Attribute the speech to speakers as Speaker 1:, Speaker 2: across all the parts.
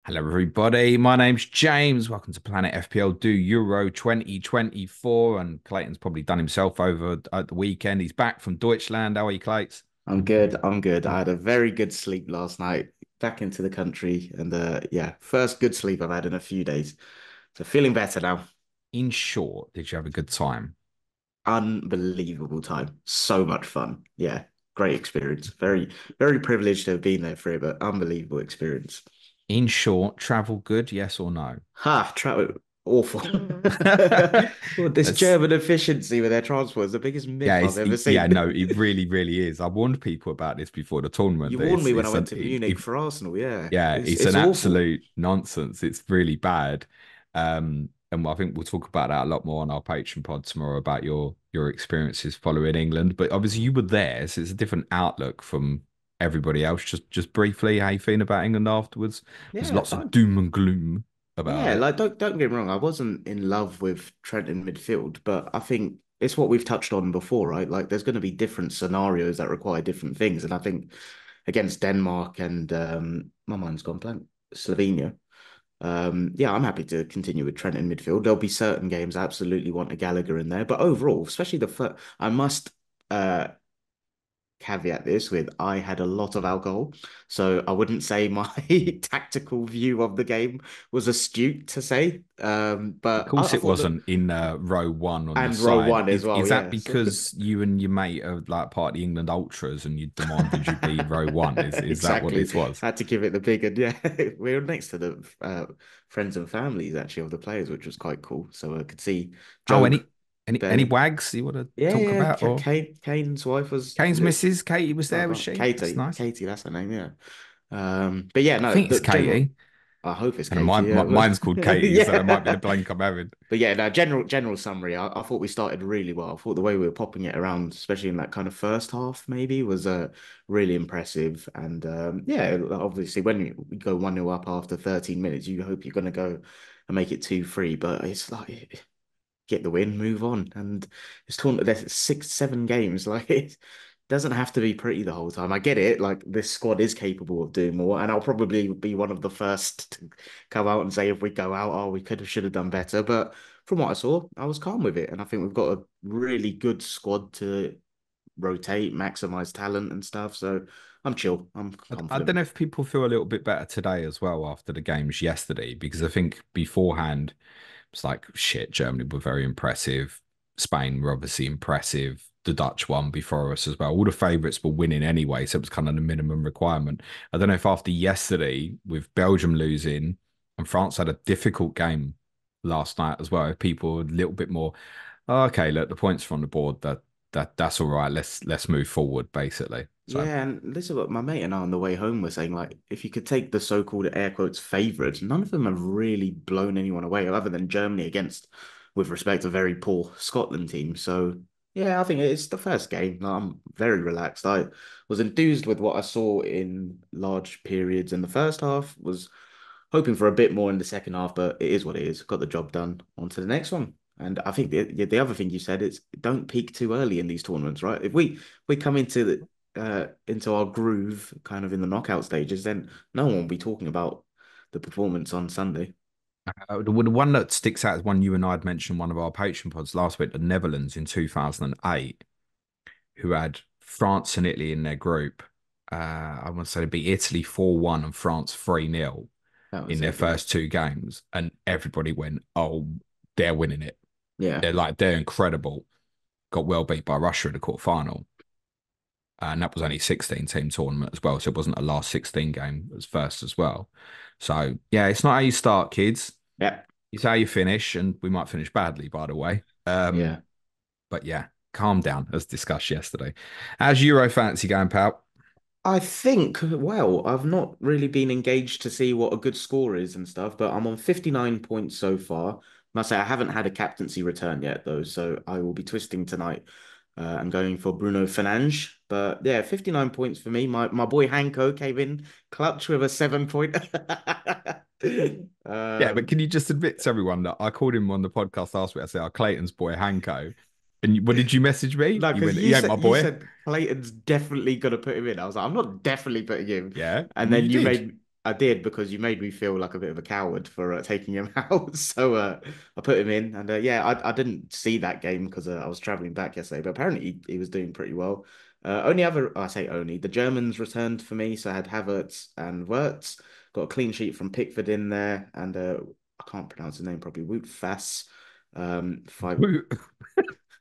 Speaker 1: Hello, everybody. My name's James. Welcome to Planet FPL Do Euro 2024. And Clayton's probably done himself over at the weekend. He's back from Deutschland. How are you, Clates?
Speaker 2: I'm good. I'm good. I had a very good sleep last night, back into the country, and yeah, first good sleep I've had in a few days. So feeling better now.
Speaker 1: In short, did you have a good time?
Speaker 2: Unbelievable time. So much fun. Yeah, great experience. Very privileged to have been there for it, but unbelievable experience.
Speaker 1: In short, travel good, yes or no?
Speaker 2: Ha, travel awful. Well, this
Speaker 1: That's
Speaker 2: German efficiency with their transport is the biggest
Speaker 1: yeah,
Speaker 2: myth I've ever
Speaker 1: yeah,
Speaker 2: seen.
Speaker 1: no, it really, really is. I warned people about this before the tournament
Speaker 2: You
Speaker 1: that
Speaker 2: warned me when I
Speaker 1: it's
Speaker 2: went
Speaker 1: an
Speaker 2: to Munich
Speaker 1: it,
Speaker 2: for Arsenal. Yeah,
Speaker 1: yeah,
Speaker 2: it's
Speaker 1: it's
Speaker 2: it's
Speaker 1: an
Speaker 2: awful.
Speaker 1: absolute nonsense. It's really bad. And I think we'll talk about that a lot more on our Patreon pod tomorrow about your experiences following England. But obviously you were there, so it's a different outlook from everybody else. Just briefly, how you feeling about England afterwards? There's
Speaker 2: Yeah,
Speaker 1: lots of doom and gloom about
Speaker 2: yeah,
Speaker 1: it.
Speaker 2: like don't get me wrong, I wasn't in love with Trent in midfield, but I think it's what we've touched on before, right? Like there's going to be different scenarios that require different things, and I think against Denmark and my mind's gone blank, Slovenia. Yeah, I'm happy to continue with Trent in midfield. There'll be certain games I absolutely want a Gallagher in there, but overall, especially the first, I must uh caveat this with I had a lot of alcohol, so I wouldn't say my tactical view of the game was astute to say.
Speaker 1: Of
Speaker 2: But
Speaker 1: course,
Speaker 2: I
Speaker 1: it
Speaker 2: thought that,
Speaker 1: wasn't in row one on your
Speaker 2: and row
Speaker 1: side.
Speaker 2: one as well,
Speaker 1: Is that
Speaker 2: yeah. So
Speaker 1: because you and your mate are like part of the England Ultras and you demanded you be row one? Is that what
Speaker 2: exactly,
Speaker 1: this was?
Speaker 2: had to give it the big and yeah, we were next to the friends and families actually of the players, which was quite cool. So I could see
Speaker 1: Oh,
Speaker 2: Joe
Speaker 1: any
Speaker 2: barely.
Speaker 1: wags you want to
Speaker 2: Yeah,
Speaker 1: talk
Speaker 2: yeah.
Speaker 1: about or?
Speaker 2: Kane's wife was
Speaker 1: Kane's missus, Katie was there, was she? That's
Speaker 2: Katie.
Speaker 1: nice.
Speaker 2: Katie, that's her name. Yeah. But yeah,
Speaker 1: I
Speaker 2: no,
Speaker 1: think
Speaker 2: the
Speaker 1: it's
Speaker 2: general.
Speaker 1: Katie.
Speaker 2: I hope it's
Speaker 1: And
Speaker 2: Katie. Yeah,
Speaker 1: mine's called Katie, so that might be the
Speaker 2: yeah.
Speaker 1: blank I'm having.
Speaker 2: But yeah, no, general summary. I thought we started really well. I thought the way we were popping it around, especially in that kind of first half, maybe was really impressive. And yeah, obviously when we go 1-0 up after 13 minutes, you hope you're going to go and make it 2-3. But it's like get the win, move on. And it's torn. There's 6, 7 games. Like it doesn't have to be pretty the whole time. I get it. Like this squad is capable of doing more, and I'll probably be one of the first to come out and say if we go out, oh, we could have should have done better. But from what I saw, I was calm with it, and I think we've got a really good squad to rotate, maximize talent and stuff. So I'm chill. I'm
Speaker 1: I don't
Speaker 2: confident.
Speaker 1: know if people feel a little bit better today as well after the games yesterday, because I think beforehand it's like shit, Germany were very impressive. Spain were obviously impressive. The Dutch won before us as well. All the favourites were winning anyway, so it was kind of the minimum requirement. I don't know if after yesterday, with Belgium losing and France had a difficult game last night as well, if people were a little bit more, oh, okay, look, the points are on the board. That's all right. Let's move forward, basically. So
Speaker 2: Yeah, and this is what my mate and I on the way home were saying. Like, if you could take the so-called air quotes favorites, none of them have really blown anyone away, other than Germany against, with respect, a very poor Scotland team. So, yeah, I think it's the first game. Like, I'm very relaxed. I was enthused with what I saw in large periods in the first half. Was hoping for a bit more in the second half, but it is what it is. Got the job done. On to the next one. And I think the other thing you said is don't peak too early in these tournaments, right? If we come into our groove kind of in the knockout stages, then no one will be talking about the performance on Sunday.
Speaker 1: the one that sticks out is one you and I had mentioned in one of our Patreon pods last week, the Netherlands in 2008, who had France and Italy in their group. I want to say they beat Italy 4-1 and France 3-0
Speaker 2: That
Speaker 1: in
Speaker 2: was
Speaker 1: their
Speaker 2: it, yeah.
Speaker 1: first two games. And everybody went, oh, they're winning it.
Speaker 2: Yeah.
Speaker 1: They're incredible. Got well beat by Russia in the quarterfinal. And that was only 16 team tournament as well. So it wasn't a last 16 game as first as well. So yeah, it's not how you start, kids.
Speaker 2: Yeah.
Speaker 1: It's how you finish, and we might finish badly, by the way.
Speaker 2: Yeah.
Speaker 1: But yeah, calm down, as discussed yesterday. How's Euro fantasy going, pal?
Speaker 2: I think, well, I've not really been engaged to see what a good score is and stuff, but I'm on 59 points so far. Must say, I haven't had a captaincy return yet, though, so I will be twisting tonight and going for Bruno Fernandes. But yeah, 59 points for me. My boy Hanko came in clutch with a 7 point.
Speaker 1: Yeah, but
Speaker 2: um,
Speaker 1: can you just admit to everyone that I called him on the podcast last week? I said, "Oh, Clayton's boy, Hanko." And what did you message me?
Speaker 2: no,
Speaker 1: You
Speaker 2: because
Speaker 1: went, "He ain't my
Speaker 2: you
Speaker 1: boy."
Speaker 2: said Clayton's definitely gonna put him in. I was like, I'm not definitely putting him.
Speaker 1: Yeah,
Speaker 2: And
Speaker 1: and
Speaker 2: then
Speaker 1: you
Speaker 2: you
Speaker 1: did.
Speaker 2: made I did because you made me feel like a bit of a coward for taking him out. So I put him in, and yeah, I didn't see that game because I was traveling back yesterday. But apparently he was doing pretty well. Only other I say only the Germans returned for me, so I had Havertz and Wirtz. Got a clean sheet from Pickford in there, and I can't pronounce his name properly. Wout Fass. Five.
Speaker 1: Woot,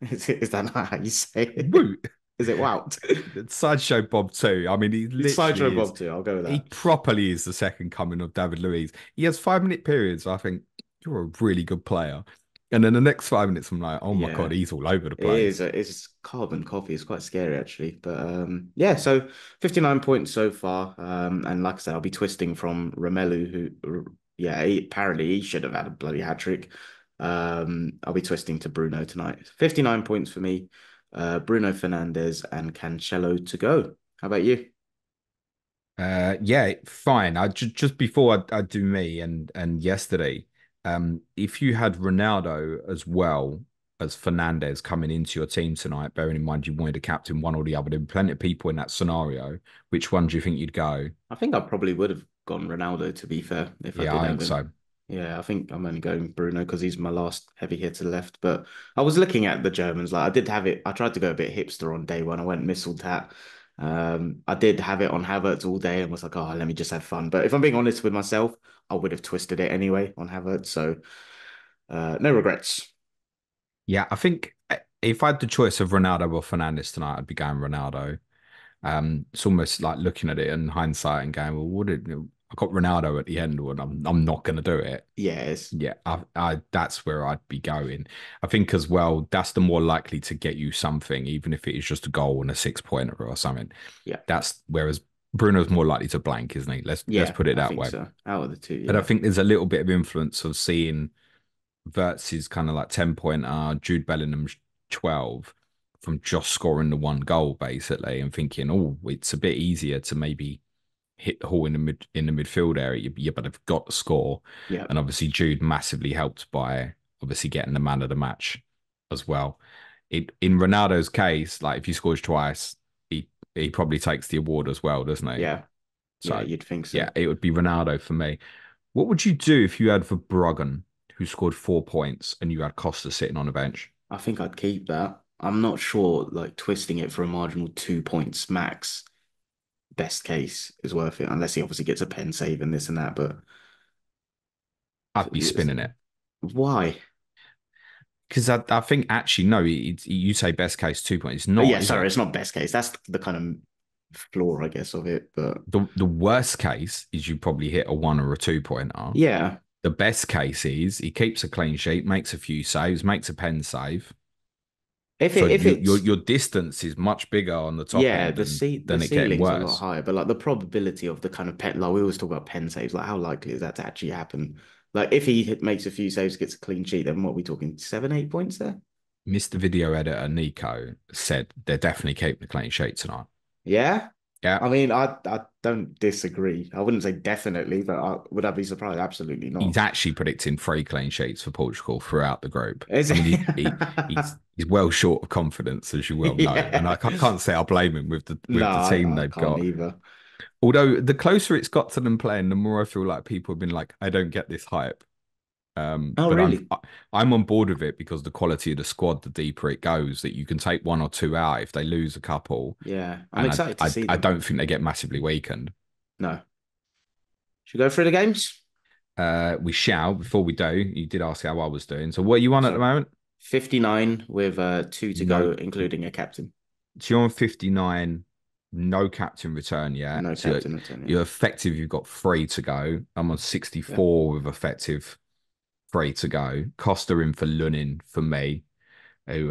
Speaker 2: Is that not how you say it?
Speaker 1: woot.
Speaker 2: Is it Wout?
Speaker 1: Sideshow Bob too. I mean, he
Speaker 2: It's Sideshow
Speaker 1: literally is.
Speaker 2: Bob too. I'll go with
Speaker 1: He
Speaker 2: that.
Speaker 1: properly is the second coming of David Luiz. He has 5 minute periods. I think you're a really good player, and then the next 5 minutes, I'm like, oh my god,
Speaker 2: Yeah.
Speaker 1: he's all over the
Speaker 2: It
Speaker 1: place.
Speaker 2: is. It's carbon copy. It's quite scary actually. But yeah. So 59 points so far. And like I said, I'll be twisting from Romelu, yeah, apparently he should have had a bloody hat trick. I'll be twisting to Bruno tonight. 59 points for me. Bruno Fernandes and Cancelo to go. How about you?
Speaker 1: Yeah, fine. Just before I do me and yesterday, if you had Ronaldo as well as Fernandez coming into your team tonight, bearing in mind you wanted to captain one or the other, there were plenty of people in that scenario. Which one do you think you'd go?
Speaker 2: I think I probably would have gone Ronaldo to be fair if I
Speaker 1: Yeah,
Speaker 2: did
Speaker 1: I
Speaker 2: have
Speaker 1: think
Speaker 2: him.
Speaker 1: so.
Speaker 2: Yeah, I think I'm only going Bruno because he's my last heavy hitter left. But I was looking at the Germans. Like I did have it. I tried to go a bit hipster on day one. I went mistletoe. I did have it on Havertz all day and was like, oh, let me just have fun. But if I'm being honest with myself, I would have twisted it anyway on Havertz. So no regrets.
Speaker 1: Yeah, I think if I had the choice of Ronaldo or Fernandez tonight, I'd be going Ronaldo. It's almost like looking at it in hindsight and going, well, what did I got Ronaldo at the end, and I'm not going to do it.
Speaker 2: Yes.
Speaker 1: Yeah, I that's where I'd be going. I think as well, that's the more likely to get you something, even if it is just a goal and a 6 pointer or something.
Speaker 2: Yeah.
Speaker 1: That's whereas Bruno's more likely to blank, isn't he? Let's
Speaker 2: Yeah,
Speaker 1: put it
Speaker 2: I
Speaker 1: that
Speaker 2: think
Speaker 1: way.
Speaker 2: so. Out of the two,
Speaker 1: But I
Speaker 2: yeah.
Speaker 1: think there's a little bit of influence of seeing Vertz's kind of like 10 pointer, Jude Bellingham's 12 from just scoring the one goal basically, and thinking, oh, it's a bit easier to maybe hit the hole in the midfield area, but have got the score.
Speaker 2: Yeah.
Speaker 1: And obviously Jude massively helped by obviously getting the man of the match as well. In Ronaldo's case, like if he scores twice, he probably takes the award as well, doesn't he?
Speaker 2: Yeah. Yeah,
Speaker 1: So
Speaker 2: you'd think so.
Speaker 1: yeah, it would be Ronaldo for me. What would you do if you had Verbruggen, who scored 4 points, and you had Costa sitting on the bench?
Speaker 2: I think I'd keep that. I'm not sure, like twisting it for a marginal 2 points max, best case is worth it, unless he obviously gets a pen save and this and that. But
Speaker 1: I'd be spinning it.
Speaker 2: why?
Speaker 1: Because I think actually, no, you say best case 2 points. It's
Speaker 2: Oh,
Speaker 1: not,
Speaker 2: yeah,
Speaker 1: is
Speaker 2: sorry,
Speaker 1: it?
Speaker 2: it's not best case. That's the kind of flaw, I guess, of it. But
Speaker 1: The worst case is you probably hit a 1 or a 2 pointer.
Speaker 2: yeah,
Speaker 1: The best case is he keeps a clean sheet, makes a few saves, makes a pen save. So
Speaker 2: if it's
Speaker 1: your distance is much bigger on the top
Speaker 2: yeah,
Speaker 1: end
Speaker 2: the
Speaker 1: than it getting
Speaker 2: ceiling's a lot
Speaker 1: worse.
Speaker 2: higher, but like the probability of the kind of pen, like we always talk about pen saves, like how likely is that to actually happen? Like if he makes a few saves, gets a clean sheet, then what are we talking? 7, 8 points there?
Speaker 1: Mr. Video Editor Nico said they're definitely keeping the clean sheet tonight.
Speaker 2: Yeah.
Speaker 1: Yeah,
Speaker 2: I mean, I don't disagree. I wouldn't say definitely, but would I be surprised? Absolutely
Speaker 1: he's
Speaker 2: not.
Speaker 1: actually predicting 3 clean sheets for Portugal throughout the group.
Speaker 2: Is
Speaker 1: I
Speaker 2: it?
Speaker 1: mean, he's well short of confidence, as you well know, and I
Speaker 2: Yeah.
Speaker 1: can't say I blame him with
Speaker 2: No,
Speaker 1: the team
Speaker 2: I
Speaker 1: they've
Speaker 2: can't
Speaker 1: got.
Speaker 2: either.
Speaker 1: Although the closer it's got to them playing, the more I feel like people have been like, I don't get this hype.
Speaker 2: Oh,
Speaker 1: But
Speaker 2: really?
Speaker 1: I'm on board with it because the quality of the squad, the deeper it goes, that you can take one or two out if they lose a couple,
Speaker 2: Yeah, I'm
Speaker 1: and
Speaker 2: excited to see
Speaker 1: I
Speaker 2: them.
Speaker 1: don't think they get massively weakened.
Speaker 2: No. Should we go through the games?
Speaker 1: We shall. Before we do, you did ask how I was doing. So what are you on at the
Speaker 2: So
Speaker 1: moment?
Speaker 2: 59 with two to
Speaker 1: No,
Speaker 2: go, including a captain.
Speaker 1: so you're on 59, no captain return yet.
Speaker 2: No
Speaker 1: So
Speaker 2: captain return, yeah.
Speaker 1: you're effective. You've got three to go. I'm on
Speaker 2: Yeah.
Speaker 1: 64 with effective three to go. Costa in for Lunin for me, who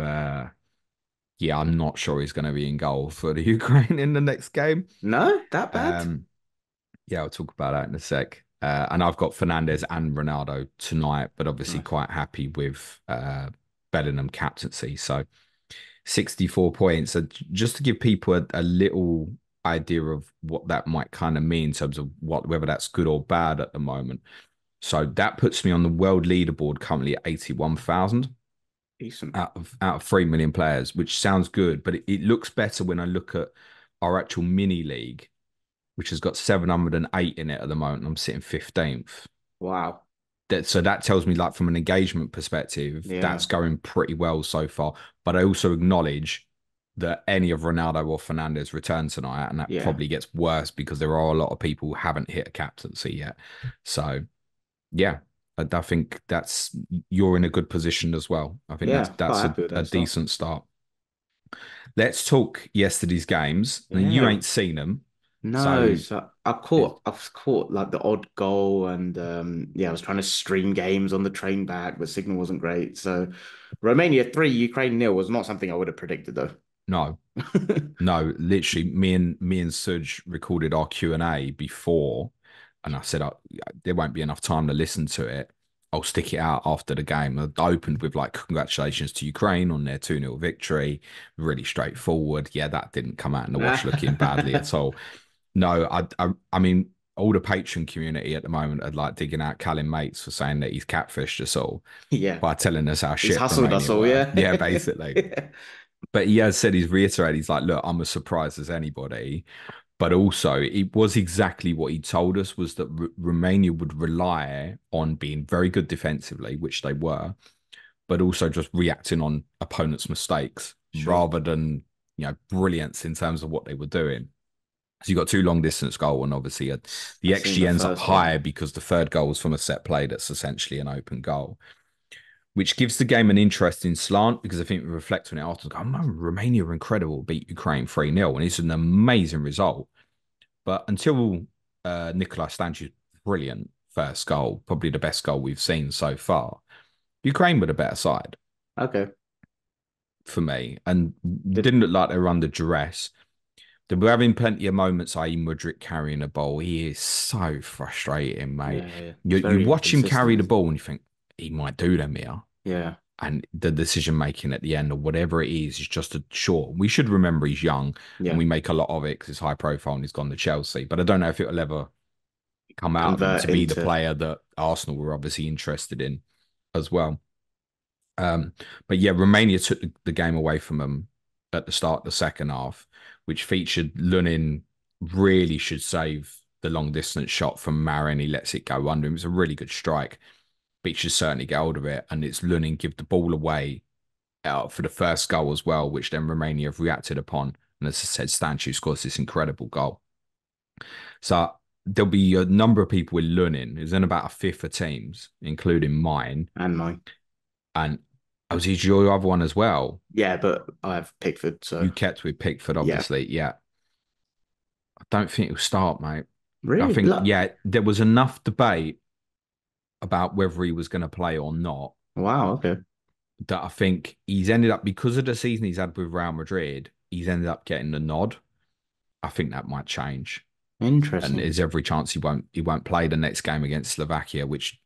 Speaker 1: yeah, I'm not sure he's going to be in goal for the Ukraine in the next game.
Speaker 2: No, that bad?
Speaker 1: Um, yeah, I'll talk about that in a sec. And I've got Fernandez and Ronaldo tonight, but obviously
Speaker 2: Nice.
Speaker 1: quite happy with Bellingham captaincy. So 64 points. So just to give people a little idea of what that might kind of mean in terms of whether that's good or bad at the moment. So that puts me on the world leaderboard currently at 81,000
Speaker 2: Decent.
Speaker 1: out of 3 million players, which sounds good, but it looks better when I look at our actual mini league. which has got 708 in it at the moment. I'm sitting 15th.
Speaker 2: Wow.
Speaker 1: So that tells me, like, from an engagement perspective,
Speaker 2: Yeah.
Speaker 1: that's going pretty well so far. But I also acknowledge that any of Ronaldo or Fernandez return tonight, and that
Speaker 2: Yeah.
Speaker 1: probably gets worse because there are a lot of people who haven't hit a captaincy yet. So yeah, I think that's you're in a good position as well. I think
Speaker 2: Yeah.
Speaker 1: that's
Speaker 2: Quite
Speaker 1: a,
Speaker 2: happy with
Speaker 1: a
Speaker 2: that start.
Speaker 1: decent start. Let's talk yesterday's games. And you
Speaker 2: Yeah.
Speaker 1: ain't seen them,
Speaker 2: No,
Speaker 1: so
Speaker 2: so
Speaker 1: it,
Speaker 2: I've caught like the odd goal and yeah, I was trying to stream games on the train back, but signal wasn't great. So Romania 3, Ukraine nil was not something I would have predicted though.
Speaker 1: no. No, literally, me and Suj recorded our Q&A before, and I said, there won't be enough time to listen to it. I'll stick it out after the game. I opened with, like, congratulations to Ukraine on their 2-0 victory. Really straightforward. Yeah, that didn't come out in the wash looking badly at all. No, I mean, all the patron community at the moment are, like, digging out Callum Mates for saying that he's catfished us all
Speaker 2: Yeah.
Speaker 1: by telling us how
Speaker 2: He's
Speaker 1: shit
Speaker 2: hustled us
Speaker 1: Romania
Speaker 2: all,
Speaker 1: were.
Speaker 2: yeah.
Speaker 1: Yeah, basically. But he has said, he's reiterated, he's like, look, I'm as surprised as anybody. But also, it was exactly what he told us, was that Romania would rely on being very good defensively, which they were, but also just reacting on opponents' mistakes
Speaker 2: Sure.
Speaker 1: rather than, brilliance in terms of what they were doing. So you got two long distance goal, and obviously the
Speaker 2: I seen
Speaker 1: XG
Speaker 2: the
Speaker 1: ends up
Speaker 2: first one.
Speaker 1: higher because the third goal was from a set play that's essentially an open goal, which gives the game an interesting slant because I think we reflect on it after. Oh man, Romania were incredible, beat Ukraine 3-0, and it's an amazing result. But until Nicola Stanciu's brilliant first goal, probably the best goal we've seen so far, Ukraine were the better side
Speaker 2: Okay.
Speaker 1: for me, and
Speaker 2: Did
Speaker 1: didn't look like they were under duress. They were having plenty of moments, i.e. Mudryk carrying the ball. He is so frustrating, mate.
Speaker 2: yeah, yeah.
Speaker 1: You,
Speaker 2: It's
Speaker 1: you
Speaker 2: very
Speaker 1: watch him carry
Speaker 2: inconsistent,
Speaker 1: the
Speaker 2: isn't it?
Speaker 1: ball and you think, he might do them here.
Speaker 2: Yeah.
Speaker 1: And the decision making at the end or whatever it is just a short. We should remember he's young and
Speaker 2: Yeah.
Speaker 1: we make a lot of it because it's high profile and he's gone to Chelsea. But I don't know if it'll ever come out of him
Speaker 2: Convert
Speaker 1: to be the
Speaker 2: into
Speaker 1: player that Arsenal were obviously interested in as well. Um, but yeah, Romania took the game away from them at the start of the second half, which featured Lunin really should save the long distance shot from Marin. He lets it go under him. It was a really good strike, but he should certainly get hold of it. And it's Lunin give the ball away out for the first goal as well, which then Romania have reacted upon. And as I said, Stanciu scores this incredible goal. So there'll be a number of people with Lunin. There's in about a fifth of teams, including mine.
Speaker 2: and mine.
Speaker 1: And I was your other one as well.
Speaker 2: Yeah, but I have Pickford, so
Speaker 1: You kept with Pickford,
Speaker 2: yeah.
Speaker 1: obviously. Yeah. I don't think it'll start, mate. I
Speaker 2: Really?
Speaker 1: think,
Speaker 2: Look.
Speaker 1: yeah, there was enough debate about whether he was going to play or not
Speaker 2: Wow, okay.
Speaker 1: that I think he's ended up, because of the season he's had with Real Madrid, he's ended up getting the nod. I think that might change. And
Speaker 2: Interesting.
Speaker 1: there's every chance he won't play the next game against Slovakia, which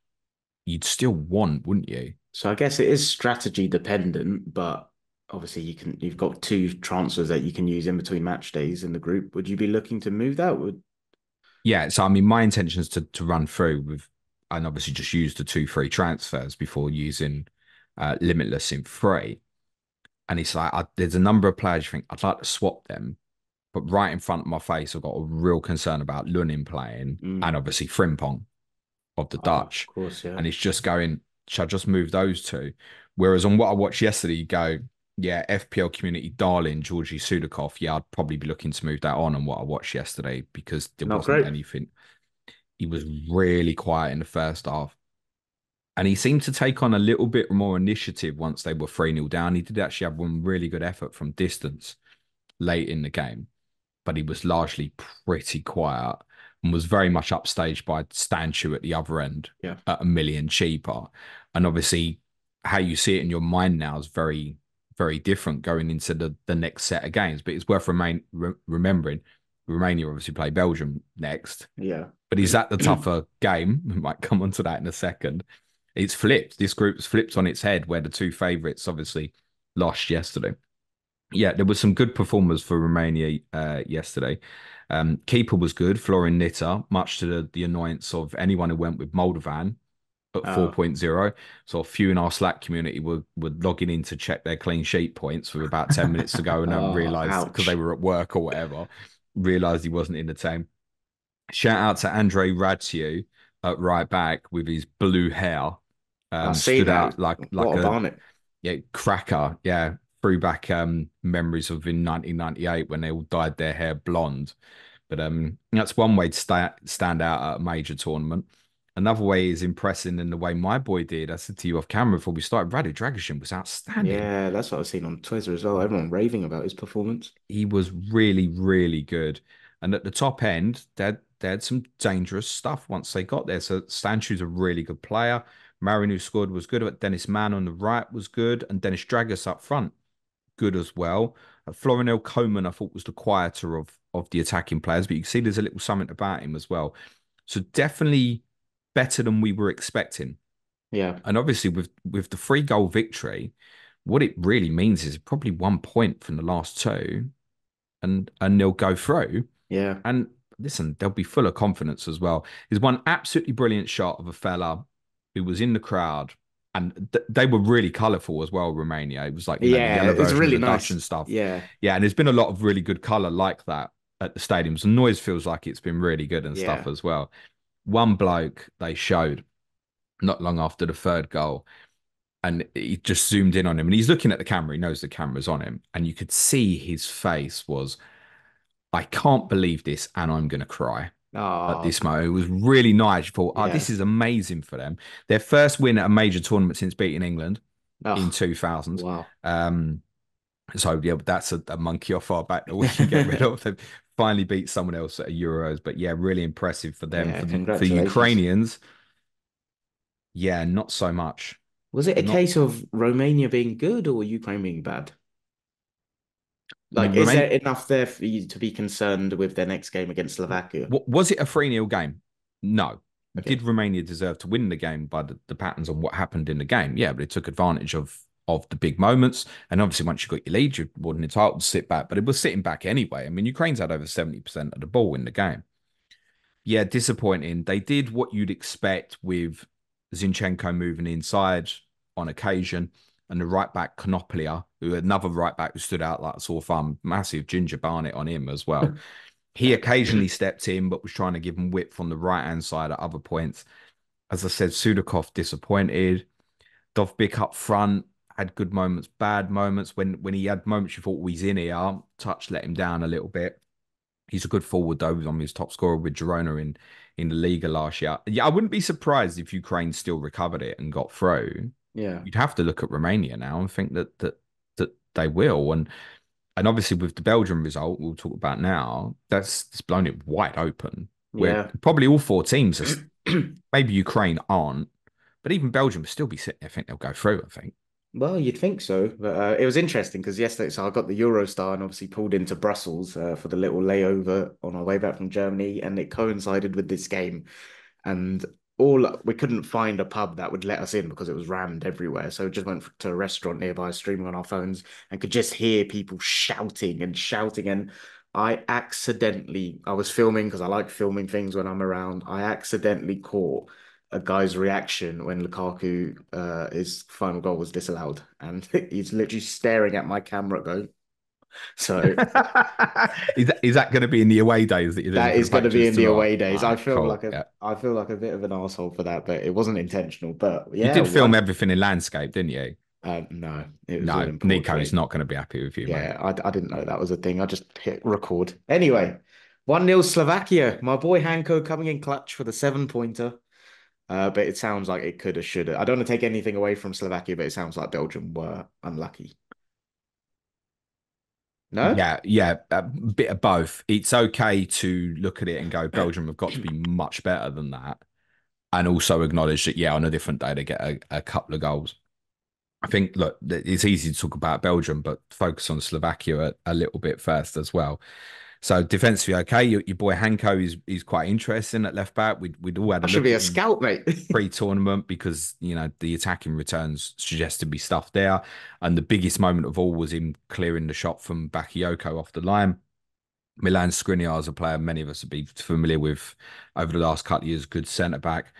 Speaker 1: you'd still want, wouldn't you?
Speaker 2: So I guess it is strategy dependent, but obviously you've got two transfers that you can use in between match days in the group. Would you be looking to move that? Would
Speaker 1: Yeah, so I mean, my intention is to run through with, and obviously just use the two free transfers before using Limitless in free. And it's like there's a number of players you think I'd like to swap them, but right in front of my face, I've got a real concern about Lunin playing and
Speaker 2: mm.
Speaker 1: obviously Frimpong of the
Speaker 2: Oh, of
Speaker 1: Dutch.
Speaker 2: course, yeah.
Speaker 1: And it's just going, should I just move those two? Whereas on what I watched yesterday, you go, yeah, FPL community darling, Georgi Sudakov. Yeah, I'd probably be looking to move that on what I watched yesterday because there
Speaker 2: Not
Speaker 1: wasn't
Speaker 2: great.
Speaker 1: anything. He was really quiet in the first half. And he seemed to take on a little bit more initiative once they were 3-0 down. He did actually have one really good effort from distance late in the game, but he was largely pretty quiet and was very much upstaged by Stanchu at the other end
Speaker 2: Yeah.
Speaker 1: at a million cheaper. And obviously, how you see it in your mind now is very, very different going into the next set of games. But it's worth remembering Romania obviously play Belgium next.
Speaker 2: Yeah.
Speaker 1: But is that the tougher game? We might come on to that in a second. It's flipped. This group's flipped on its head where the two favourites obviously lost yesterday. Yeah, there were some good performers for Romania yesterday. Keeper was good, Florin Nitter, much to the annoyance of anyone who went with Moldovan at
Speaker 2: Oh,
Speaker 1: 4.0. So a few in our Slack community were logging in to check their clean sheet points with about 10 minutes to go and then
Speaker 2: oh,
Speaker 1: realised because they
Speaker 2: ouch.
Speaker 1: were at work or whatever, realised he wasn't in the team. Shout out to Andre Radziu at right back with his blue hair.
Speaker 2: I've seen
Speaker 1: Stood
Speaker 2: that.
Speaker 1: out like
Speaker 2: What a
Speaker 1: a
Speaker 2: barnet.
Speaker 1: yeah, cracker. Yeah. Threw back memories of in 1998 when they all dyed their hair blonde. But that's one way to stand out at a major tournament. Another way is impressing in the way my boy did. I said to you off camera before we started, Radu Dragishin was outstanding.
Speaker 2: Yeah, that's what I've seen on Twitter as well. Everyone raving about his performance.
Speaker 1: He was really, really good. And at the top end, they had some dangerous stuff once they got there. So Sanchu's a really good player. Marin, who scored, was good. But Dennis Mann on the right was good. And Dennis Dragas up front, good as well. Florinel Coman, I thought, was the quieter of the attacking players. But you can see there's a little something about him as well. So definitely better than we were expecting.
Speaker 2: Yeah,
Speaker 1: And obviously, with the 3-goal victory, what it really means is probably 1 point from the last two and they'll go through.
Speaker 2: yeah.
Speaker 1: And listen, they'll be full of confidence as well. There's one absolutely brilliant shot of a fella who was in the crowd, and they were really colourful as well. Romania, it was like the
Speaker 2: Yeah,
Speaker 1: yellow
Speaker 2: it's
Speaker 1: version of
Speaker 2: really
Speaker 1: the Dutch
Speaker 2: nice.
Speaker 1: and stuff.
Speaker 2: Yeah,
Speaker 1: Yeah, and there's been a lot of really good colour like that at the stadiums. The noise feels like it's been really good and stuff
Speaker 2: yeah.
Speaker 1: as well. One bloke they showed not long after the third goal and he just zoomed in on him and he's looking at the camera. He knows the camera's on him, and you could see his face was, I can't believe this, and I'm going to cry at
Speaker 2: Oh,
Speaker 1: this moment. It was really nice. You thought, oh,
Speaker 2: yeah.
Speaker 1: this is amazing for them. Their first win at a major tournament since beating England in
Speaker 2: Oh,
Speaker 1: 2000.
Speaker 2: wow.
Speaker 1: Um, so yeah, that's a monkey off our back that we can get rid of. They finally beat someone else at a Euros, but yeah, really impressive for them.
Speaker 2: Yeah,
Speaker 1: For the
Speaker 2: congratulations.
Speaker 1: Ukrainians, yeah, not so much.
Speaker 2: Was it a
Speaker 1: Not
Speaker 2: case of Romania being good or Ukraine being bad?
Speaker 1: I
Speaker 2: Like,
Speaker 1: mean,
Speaker 2: is there
Speaker 1: remain.
Speaker 2: enough there for you to be concerned with their next game against Slovakia?
Speaker 1: Was it a 3-0 game? No.
Speaker 2: Okay.
Speaker 1: Did Romania deserve to win the game by the patterns on what happened in the game? Yeah, but it took advantage of the big moments. And obviously, once you got your lead, you're more than entitled to sit back. But it was sitting back anyway. I mean, Ukraine's had over 70% of the ball in the game. Yeah, disappointing. They did what you'd expect with Zinchenko moving inside on occasion, and the right back Konoplia, who another right back who stood out like a sore thumb, massive Ginger Barnett on him as well. He occasionally stepped in, but was trying to give him width on the right hand side at other points. As I said, Sudakov disappointed. Dovbik up front had good moments, bad moments. When he had moments you thought, oh, he's in here, touch let him down a little bit. He's a good forward though. He was on his top scorer with Girona in the Liga last year. Yeah, I wouldn't be surprised if Ukraine still recovered it and got through.
Speaker 2: Yeah.
Speaker 1: You'd have to look at Romania now and think that they will. And obviously with the Belgium result we'll talk about now, that's it's blown it wide open. Where
Speaker 2: Yeah.
Speaker 1: probably all four teams are maybe Ukraine aren't, but even Belgium will still be sitting there. I think they'll go through. I think.
Speaker 2: Well, you'd think so, but it was interesting because yesterday, so I got the Eurostar and obviously pulled into Brussels for the little layover on our way back from Germany, and it coincided with this game. And all we couldn't find a pub that would let us in because it was rammed everywhere. So we just went to a restaurant nearby, streaming on our phones, and could just hear people shouting and shouting. And I was filming because I like filming things when I'm around. I accidentally caught a guy's reaction when Lukaku, his final goal was disallowed, and he's literally staring at my camera going. So
Speaker 1: Is that going to be in the away days that you're doing
Speaker 2: that
Speaker 1: for the
Speaker 2: is going to be
Speaker 1: pictures
Speaker 2: in the
Speaker 1: tomorrow?
Speaker 2: away days.
Speaker 1: Ah, cool. Yeah,
Speaker 2: I feel like a bit of an asshole for that, but it wasn't intentional. But
Speaker 1: you
Speaker 2: yeah,
Speaker 1: did film
Speaker 2: one.
Speaker 1: everything in landscape, didn't you?
Speaker 2: No, it was all
Speaker 1: No,
Speaker 2: in
Speaker 1: Nico's
Speaker 2: portrait.
Speaker 1: not going to be happy with you, mate.
Speaker 2: Yeah, I didn't know that was a thing. I just hit record. Anyway, 1-0 Slovakia. My boy Hanko coming in clutch for the 7-pointer. But it sounds like it could have, should have. I don't want to take anything away from Slovakia, but it sounds like Belgium were unlucky. No?
Speaker 1: Yeah, yeah, a bit of both. It's okay to look at it and go, Belgium have got to be much better than that, and also acknowledge that, yeah, on a different day they get a couple of goals. I think, look, it's easy to talk about Belgium, but focus on Slovakia a little bit first as well. So defensively, okay, your boy Hanko is quite interesting at left back. We'd all had
Speaker 2: I
Speaker 1: a
Speaker 2: should
Speaker 1: look
Speaker 2: be
Speaker 1: at
Speaker 2: a
Speaker 1: him
Speaker 2: scout, mate.
Speaker 1: pre-tournament because the attacking returns suggest to be stuff there, and the biggest moment of all was him clearing the shot from Bakayoko off the line. Milan Skriniar is a player many of us have been familiar with over the last couple of years. Good centre back.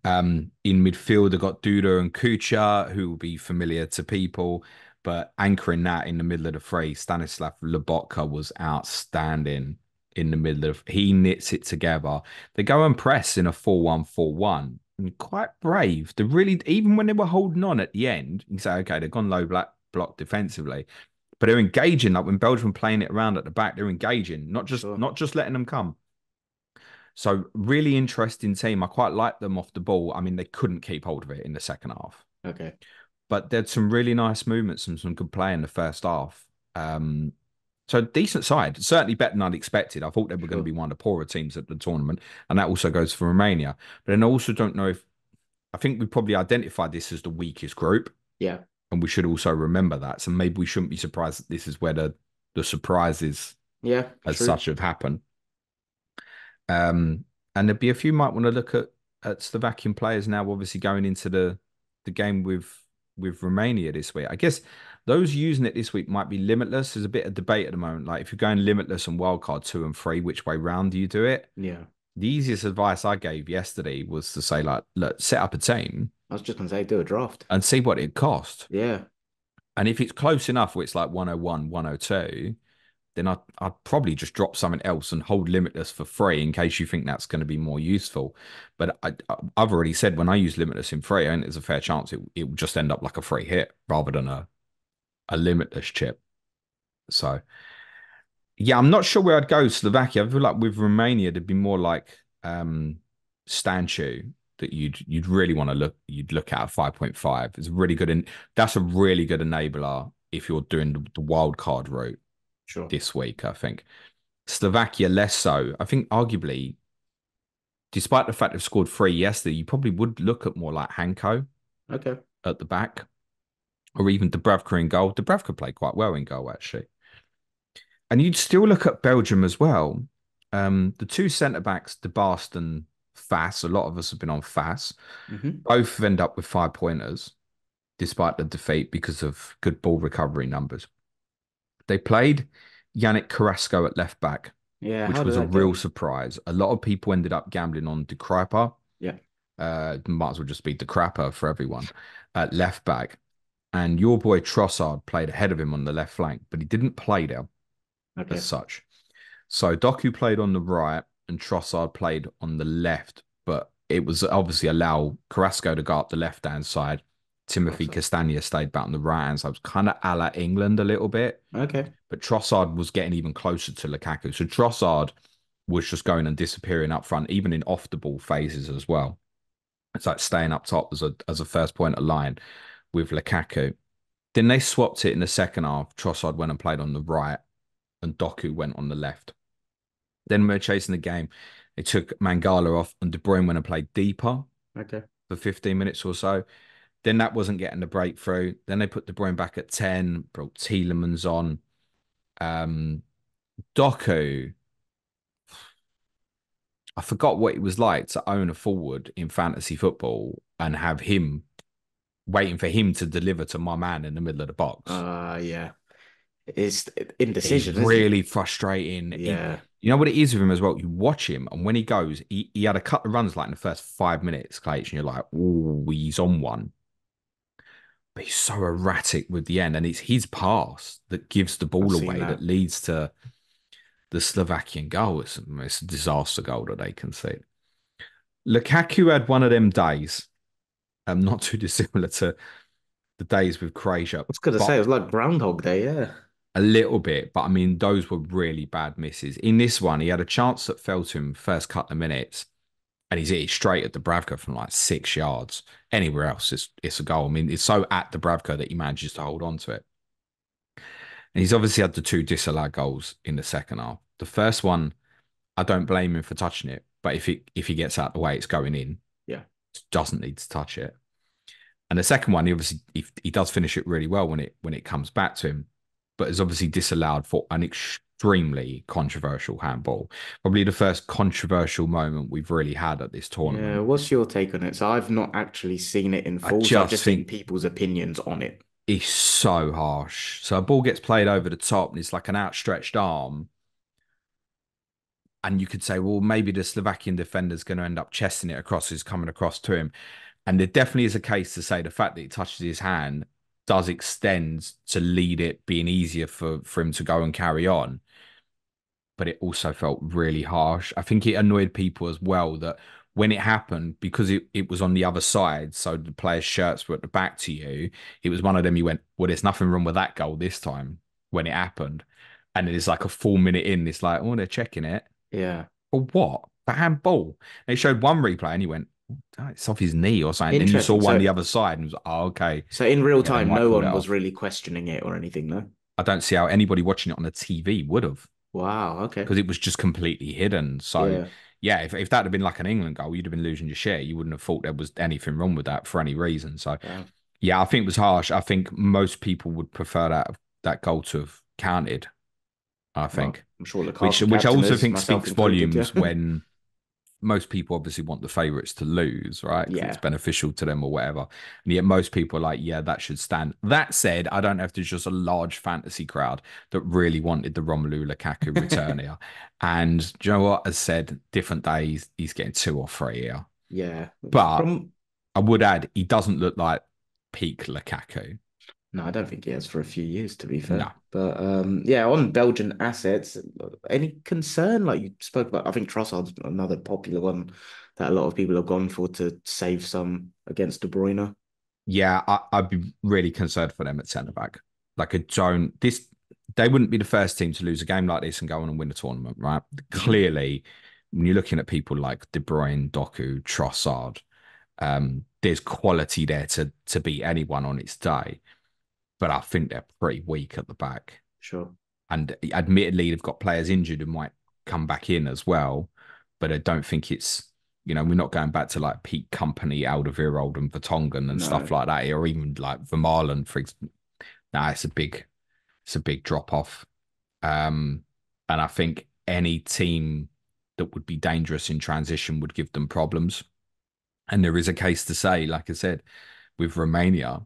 Speaker 1: In midfield, they've got Duda and Kucha, who will be familiar to people, but anchoring that in the middle of the fray, Stanislav Lobotka was outstanding. in the middle of. He knits it together. They go and press in a 4-1-4-1. And quite brave. They really, even when they were holding on at the end, you say, okay, they've gone low black block defensively, but they're engaging. Like when Belgium were playing it around at the back, they're engaging, not just
Speaker 2: Sure.
Speaker 1: not just letting them come. So really interesting team. I quite like them off the ball. I mean, they couldn't keep hold of it in the second half,
Speaker 2: Okay.
Speaker 1: but there's some really nice movements and some good play in the first half. Um, so decent side, certainly better than I'd expected. I thought they were going to
Speaker 2: Sure.
Speaker 1: be one of the poorer teams at the tournament, and that also goes for Romania. But then I also don't know if I think we probably identified this as the weakest group,
Speaker 2: Yeah.
Speaker 1: and we should also remember that. So maybe we shouldn't be surprised that this is where the surprises
Speaker 2: Yeah.
Speaker 1: as
Speaker 2: True.
Speaker 1: such have happened. And there'd be a few might want to look at Slovakian players now, obviously going into the game with Romania this week. I guess those using it this week might be limitless. There's a bit of debate at the moment. Like if you're going limitless and wildcard 2 and 3, which way round do you do it?
Speaker 2: Yeah.
Speaker 1: The easiest advice I gave yesterday was to say, like, look, set up a team
Speaker 2: I was just gonna say do a draft.
Speaker 1: and see what it cost.
Speaker 2: Yeah.
Speaker 1: And if it's close enough where it's like 101, 102, then I'd probably just drop something else and hold Limitless for free in case you think that's going to be more useful. But I've already said when I use Limitless in free, I think there's a fair chance it will just end up like a free hit rather than a Limitless chip. So yeah, I'm not sure where I'd go. Slovakia, I feel like with Romania, there'd be more like Stanchu that you'd really want to look at 5.5. It's really good, and that's a really good enabler if you're doing the wild card route
Speaker 2: Sure.
Speaker 1: this week, I think. Slovakia less so. I think arguably, despite the fact they've scored three yesterday, you probably would look at more like Hanko
Speaker 2: Okay.
Speaker 1: at the back, or even Dubravka in goal. Dubravka played quite well in goal, actually. And you'd still look at Belgium as well. The two centre backs, De Bast and Fass, a lot of us have been on Fass.
Speaker 2: Mm-hmm.
Speaker 1: Both end up with 5 pointers, despite the defeat because of good ball recovery numbers. They played Yannick Carrasco at left back,
Speaker 2: Yeah.
Speaker 1: which
Speaker 2: How did
Speaker 1: was a
Speaker 2: that
Speaker 1: real
Speaker 2: go?
Speaker 1: surprise. A lot of people ended up gambling on De Kruijper.
Speaker 2: Yeah.
Speaker 1: Might as well just be De Krapper for everyone at left back. And your boy Trossard played ahead of him on the left flank, but he didn't play there as
Speaker 2: Okay.
Speaker 1: such. So Doku played on the right and Trossard played on the left, but it was obviously allow Carrasco to go up the left hand side. Timothy
Speaker 2: Gotcha.
Speaker 1: Castagna stayed back on the right hand side. It was kind of a la England a little bit,
Speaker 2: Okay.
Speaker 1: but Trossard was getting even closer to Lukaku. So Trossard was just going and disappearing up front, even in off the ball phases as well. It's like staying up top as a first point of line with Lukaku. Then they swapped it in the second half. Trossard went and played on the right, and Doku went on the left. Then we were chasing the game. They took Mangala off, and De Bruyne went and played deeper
Speaker 2: Okay.
Speaker 1: for 15 minutes or so. Then that wasn't getting the breakthrough. Then they put De Bruyne back at 10, brought Tielemans on. Um, Doku, I forgot what it was like to own a forward in fantasy football and have him waiting for him to deliver to my man in the middle of the box.
Speaker 2: Yeah. It's
Speaker 1: He's
Speaker 2: indecision, isn't it?
Speaker 1: really frustrating.
Speaker 2: Yeah.
Speaker 1: You know what it is with him as well? You watch him, and when he goes, he had a couple of runs like in the first 5 minutes, Clayton. You're like, oh, he's on one. But he's so erratic with the end, and it's his pass that gives the
Speaker 2: I've
Speaker 1: ball
Speaker 2: seen
Speaker 1: away that
Speaker 2: that.
Speaker 1: leads to the Slovakian goal. It's a disaster goal that they concede. Lukaku had one of them days, not too dissimilar to the days with Croatia,
Speaker 2: I was gonna say
Speaker 1: but
Speaker 2: it was like Groundhog Day, yeah.
Speaker 1: a little bit. But I mean, those were really bad misses. In this one, he had a chance that fell to him first couple of minutes, and he's hit it straight at Dubravka from like 6 yards. Anywhere else, it's a goal. I mean, it's so at Dubravka that he manages to hold on to it. And he's obviously had the two disallowed goals in the second half. The first one, I don't blame him for touching it, but if he gets out the way, it's going in.
Speaker 2: Yeah.
Speaker 1: Doesn't need to touch it. And the second one, he obviously he does finish it really well when it comes back to him, but is obviously disallowed for an extremely controversial handball. Probably the first controversial moment we've really had at this
Speaker 2: Yeah.
Speaker 1: tournament.
Speaker 2: What's your take on it? So I've not actually seen it in
Speaker 1: I
Speaker 2: full, so I've
Speaker 1: just
Speaker 2: just seen
Speaker 1: think
Speaker 2: people's opinions on it.
Speaker 1: it's so harsh. So a ball gets played over the top and it's like an outstretched arm. And you could say, well, maybe the Slovakian defender's going to end up chesting it across, who's coming across to him. And there definitely is a case to say the fact that it touches his hand does extend to lead it being easier for him to go and carry on. but it also felt really harsh. I think it annoyed people as well that when it happened, because it was on the other side, so the players' shirts were at the back to you, it was one of them you went, well, there's nothing wrong with that goal this time when it happened. And it's like a 4 minute in, it's like, oh, they're checking it.
Speaker 2: Yeah.
Speaker 1: For what? For handball. They showed one replay and he went, oh, it's off his knee or something. Then you saw
Speaker 2: Interesting.
Speaker 1: one the other side and it was like, oh, okay.
Speaker 2: So in real
Speaker 1: Yeah, they
Speaker 2: time,
Speaker 1: might
Speaker 2: no
Speaker 1: call it
Speaker 2: one was
Speaker 1: off.
Speaker 2: really questioning it or anything, no?
Speaker 1: I don't see how anybody watching it on the TV would have
Speaker 2: Wow. Okay.
Speaker 1: because it was just completely hidden. So,
Speaker 2: Yeah.
Speaker 1: yeah, if that had been like an England goal, you'd have been losing your share. You wouldn't have thought there was anything wrong with that for any reason. So,
Speaker 2: Wow.
Speaker 1: yeah, I think it was harsh. I think most people would prefer that goal to have counted. I
Speaker 2: Well,
Speaker 1: think,
Speaker 2: I'm sure
Speaker 1: which I also
Speaker 2: captainers,
Speaker 1: think
Speaker 2: myself
Speaker 1: speaks
Speaker 2: included, yeah.
Speaker 1: volumes when most people obviously want the favourites to lose, right? Because it's
Speaker 2: Yeah.
Speaker 1: beneficial to them or whatever. And yet most people are like, yeah, that should stand. That said, I don't know if there's just a large fantasy crowd that really wanted the Romelu Lukaku return here. And do you know what? As said, different days, he's getting 2 or 3 here.
Speaker 2: Yeah.
Speaker 1: But
Speaker 2: From
Speaker 1: I would add, he doesn't look like peak Lukaku.
Speaker 2: No, I don't think he has for a few years, to be fair.
Speaker 1: No.
Speaker 2: But yeah, on Belgian assets, any concern? Like you spoke about, I think Trossard's another popular one that a lot of people have gone for to save some against De Bruyne.
Speaker 1: Yeah, I'd be really concerned for them at centre back. Like, they wouldn't be the first team to lose a game like this and go on and win a tournament, right?
Speaker 2: Hmm.
Speaker 1: Clearly, when you're looking at people like De Bruyne, Doku, Trossard, there's quality there to beat anyone on its day. But I think they're pretty weak at the back.
Speaker 2: Sure.
Speaker 1: And admittedly, they've got players injured who might come back in as well. But I don't think we're not going back to like Pete Company, Alderweireld and Vertonghen and stuff
Speaker 2: No.
Speaker 1: like that, or even like Vermaelen, for example. Nah, it's a big drop off. And I think any team that would be dangerous in transition would give them problems. And there is a case to say, like I said, with Romania,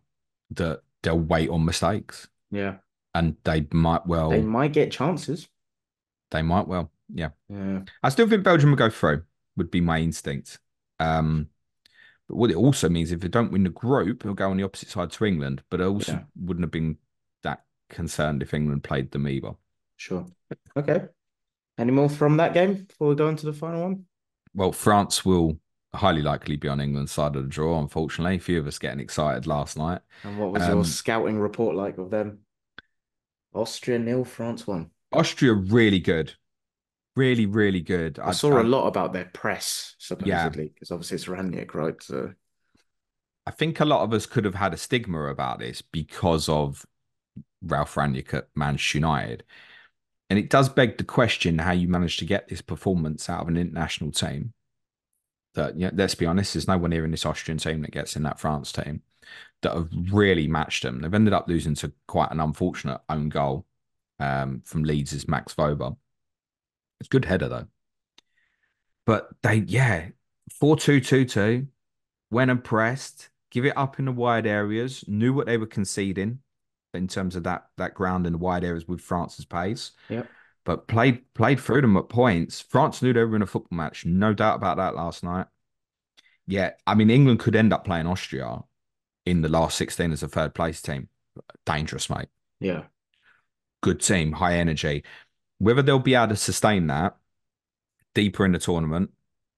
Speaker 1: that they'll wait on mistakes
Speaker 2: Yeah.
Speaker 1: and they might
Speaker 2: They
Speaker 1: well,
Speaker 2: might get chances.
Speaker 1: yeah.
Speaker 2: Yeah.
Speaker 1: I still think Belgium will go through, would be my instinct. Um, but what it also means, if they don't win the group, they'll go on the opposite side to England. But I also
Speaker 2: Yeah.
Speaker 1: wouldn't have been that concerned if England played them either.
Speaker 2: Sure. Okay. Any more from that game before we go into the final one?
Speaker 1: Well, France will highly likely be on England's side of the draw, unfortunately. A few of us getting excited last night.
Speaker 2: And what was your
Speaker 1: Um,
Speaker 2: scouting report like of them? Austria nil, France 1.
Speaker 1: Austria really good, really, really good.
Speaker 2: I saw a lot about their press,
Speaker 1: Yeah,
Speaker 2: supposedly, because obviously it's Ranić, right? So
Speaker 1: I think a lot of us could have had a stigma about this because of Ralph Rangnick at Manchester United. And it does beg the question how you managed to get this performance out of an international team. That, yeah, let's be honest, there's no one here in this Austrian team that gets in that France team that have really matched them. They've ended up losing to quite an unfortunate own goal from Leeds' Max Vober. It's a good header though. But yeah, 4-2-2-2, when impressed, give it up in the wide areas, knew what they were conceding in terms of that ground in the wide areas with France's pace,
Speaker 2: yeah,
Speaker 1: but played through them at points. France knew they were in a football match, no doubt about that last night. Yeah, I mean England could end up playing Austria in the last 16 as a third place team. Dangerous, mate.
Speaker 2: yeah.
Speaker 1: Good team, high energy. Whether they'll be able to sustain that deeper in the tournament.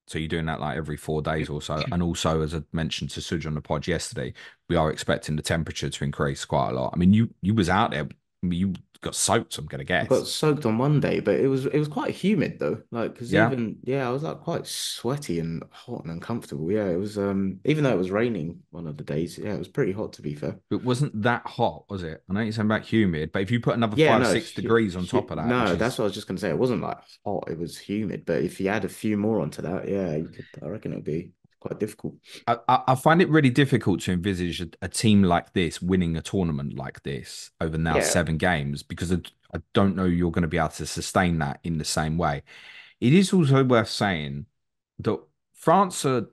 Speaker 1: So you're doing that like every 4 days or so. And also, as I mentioned to Suj on the pod yesterday, we are expecting the temperature to increase quite a lot. I mean, you was out there, you got soaked, I'm gonna
Speaker 2: I got
Speaker 1: guess.
Speaker 2: soaked on Monday, but it was quite humid though. Like, because
Speaker 1: Yeah.
Speaker 2: even I was like quite sweaty and hot and uncomfortable. Yeah, it was even though it was raining one of the days, yeah, it was pretty hot to be fair.
Speaker 1: It wasn't that hot, was it? I know you're saying about humid, but if you put another
Speaker 2: Yeah,
Speaker 1: five,
Speaker 2: no,
Speaker 1: 6 degrees on top of that,
Speaker 2: no,
Speaker 1: which
Speaker 2: that's
Speaker 1: is
Speaker 2: what I was just gonna say. It wasn't like hot, it was humid, but if you add a few more onto that, yeah, you could. I reckon it'd be quite difficult.
Speaker 1: I find it really difficult to envisage a team like this winning a tournament like this over now
Speaker 2: Yeah,
Speaker 1: 7 games because I don't know you're going to be able to sustain that in the same way. It is also worth saying that France are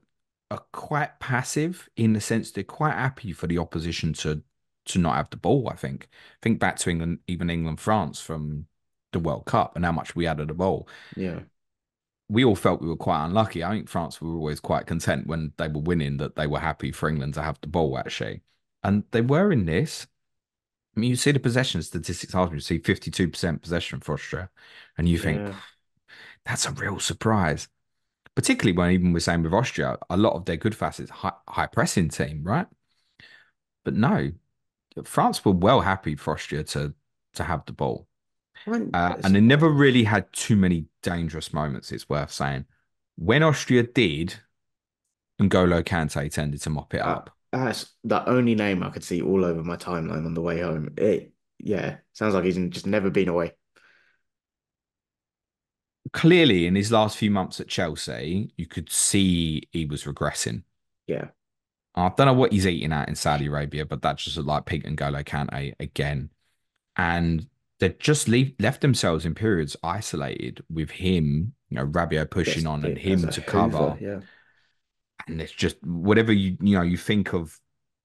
Speaker 1: quite passive in the sense they're quite happy for the opposition to not have the ball. I think. Think back to England, even England France from the World Cup and how much we had of the ball.
Speaker 2: yeah,
Speaker 1: We all felt we were quite unlucky. I think France were always quite content when they were winning that they were happy for England to have the ball actually, and they were in this. I mean, you see the possession statistics after you see 52% possession for Austria, and you think
Speaker 2: yeah.
Speaker 1: That's a real surprise. Particularly when even we're saying with Austria, a lot of their good facets high pressing team, right? But no, France were well happy for Austria to have the ball.
Speaker 2: I mean,
Speaker 1: And they never really had too many dangerous moments, it's worth saying. When Austria did, N'Golo Kante tended to mop it up.
Speaker 2: that's the only name I could see all over my timeline on the way home. Yeah, sounds like he's just never been away.
Speaker 1: Clearly, in his last few months at Chelsea, you could see he was regressing.
Speaker 2: Yeah,
Speaker 1: I don't know what he's eating at in Saudi Arabia, but that just looked like Pete and N'Golo Kante again. And they just left themselves in periods isolated with him, Rabiot pushing
Speaker 2: just
Speaker 1: on and
Speaker 2: it as
Speaker 1: him
Speaker 2: a
Speaker 1: to
Speaker 2: Hoover.
Speaker 1: cover.
Speaker 2: Yeah,
Speaker 1: And it's just whatever you think of